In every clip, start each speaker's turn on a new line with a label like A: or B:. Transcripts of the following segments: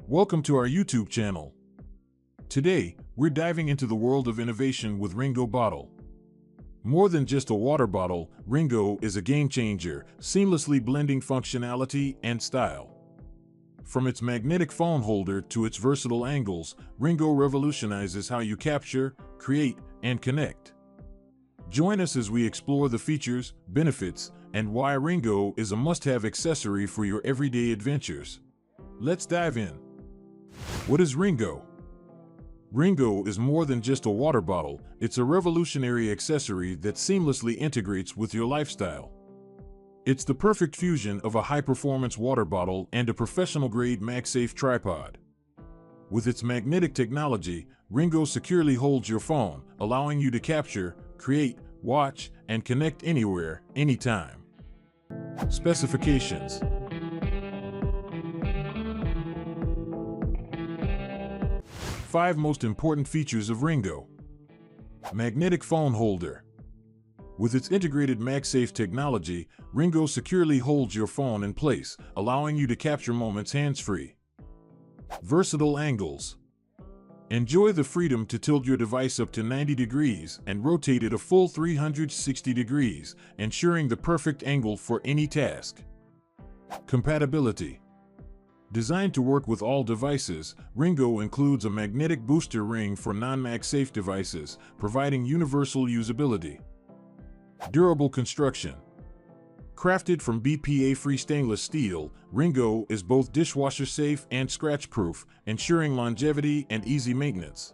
A: Welcome to our YouTube channel. Today, we're diving into the world of innovation with Ringo Bottle. More than just a water bottle, Ringo is a game changer, seamlessly blending functionality and style. From its magnetic phone holder to its versatile angles, Ringo revolutionizes how you capture, create, and connect. Join us as we explore the features, benefits, and why Ringo is a must-have accessory for your everyday adventures. Let's dive in. What is Ringo? Ringo is more than just a water bottle, it's a revolutionary accessory that seamlessly integrates with your lifestyle. It's the perfect fusion of a high-performance water bottle and a professional-grade MagSafe tripod. With its magnetic technology, Ringo securely holds your phone, allowing you to capture, create, watch, and connect anywhere, anytime. Specifications. Five most important features of Ringo. Magnetic phone holder. With its integrated MagSafe technology, Ringo securely holds your phone in place, allowing you to capture moments hands-free. Versatile angles. Enjoy the freedom to tilt your device up to 90 degrees and rotate it a full 360 degrees, ensuring the perfect angle for any task. Compatibility. Designed to work with all devices, Ringo includes a magnetic booster ring for non-MagSafe devices, providing universal usability. Durable construction. Crafted from BPA-Free Stainless steel, Ringo is both dishwasher safe and scratch-proof, ensuring longevity and easy maintenance.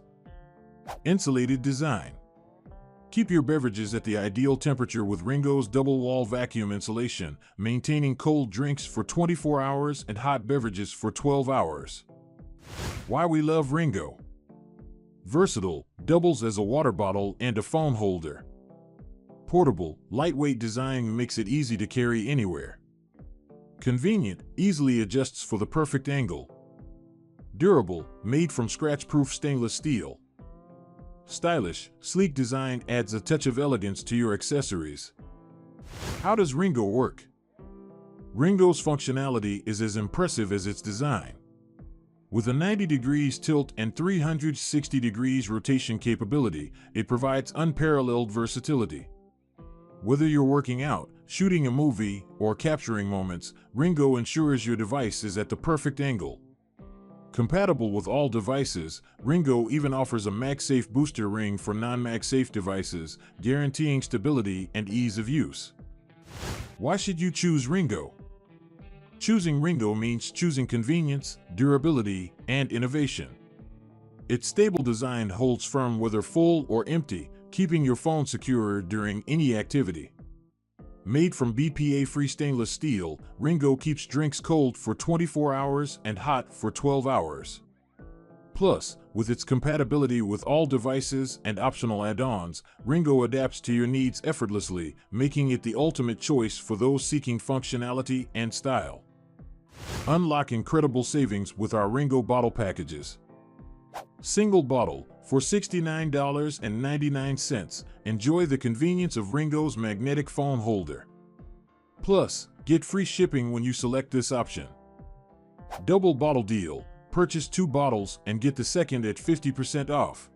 A: Insulated design. Keep your beverages at the ideal temperature with Ringo's double-wall vacuum insulation, maintaining cold drinks for 24 hours and hot beverages for 12 hours. Why we love Ringo. Versatile, doubles as a water bottle and a phone holder. Portable, lightweight design makes it easy to carry anywhere. Convenient, easily adjusts for the perfect angle. Durable, made from scratch-proof stainless steel. Stylish, sleek design adds a touch of elegance to your accessories. How does Ringo work? Ringo's functionality is as impressive as its design. With a 90 degrees tilt and 360 degrees rotation capability, it provides unparalleled versatility. Whether you're working out, shooting a movie, or capturing moments, Ringo ensures your device is at the perfect angle. Compatible with all devices, Ringo even offers a MagSafe booster ring for non-MagSafe devices, guaranteeing stability and ease of use. Why should you choose Ringo? Choosing Ringo means choosing convenience, durability, and innovation. Its stable design holds firm whether full or empty, keeping your phone secure during any activity. Made from BPA-free stainless steel, Ringo keeps drinks cold for 24 hours and hot for 12 hours. Plus, with its compatibility with all devices and optional add-ons, Ringo adapts to your needs effortlessly, making it the ultimate choice for those seeking functionality and style. Unlock incredible savings with our Ringo bottle packages. Single bottle, for $69.99, enjoy the convenience of Ringo's magnetic phone holder. Plus, get free shipping when you select this option. Double bottle deal, purchase 2 bottles and get the second at 50% off.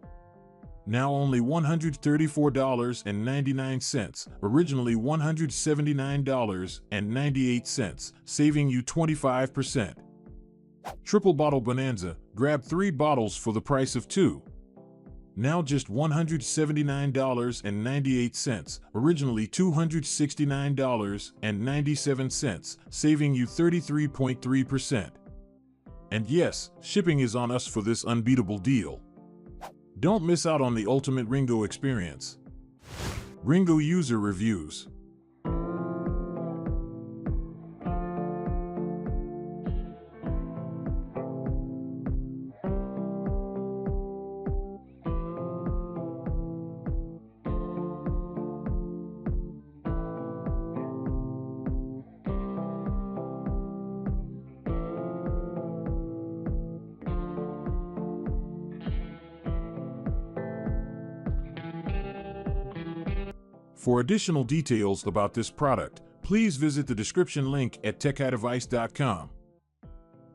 A: Now only $134.99, originally $179.98, saving you 25%. Triple bottle bonanza, grab 3 bottles for the price of 2. Now just $179.98, originally $269.97, saving you 33.3%. And yes, shipping is on us for this unbeatable deal. Don't miss out on the ultimate Ringo experience. Ringo user reviews. For additional details about this product, please visit the description link at techadvice.com.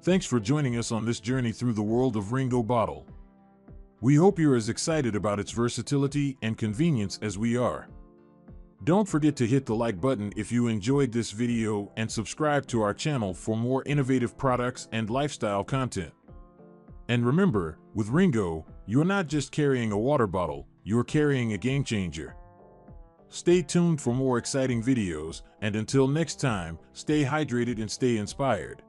A: Thanks for joining us on this journey through the world of Ringo bottle. We hope you're as excited about its versatility and convenience as we are. Don't forget to hit the like button if you enjoyed this video and subscribe to our channel for more innovative products and lifestyle content. And remember, with Ringo, you're not just carrying a water bottle, you're carrying a game changer. Stay tuned for more exciting videos, and until next time, stay hydrated and stay inspired.